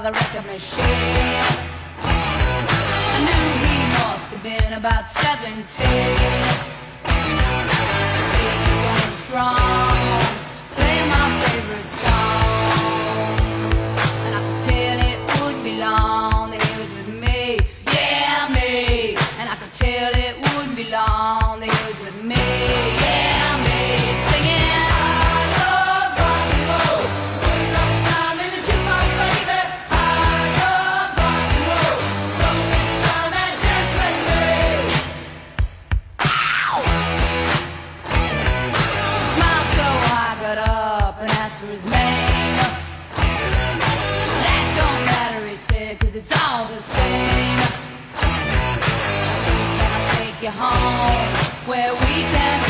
the record machine. I knew he must have been about 17. He was going strong, playing my favorite song, and I could tell it wouldn't be long that he was with me, yeah, me. And I could tell it wouldn't be long that he was with me, yeah, me. Singing. It's all the same. So can I take you home where we can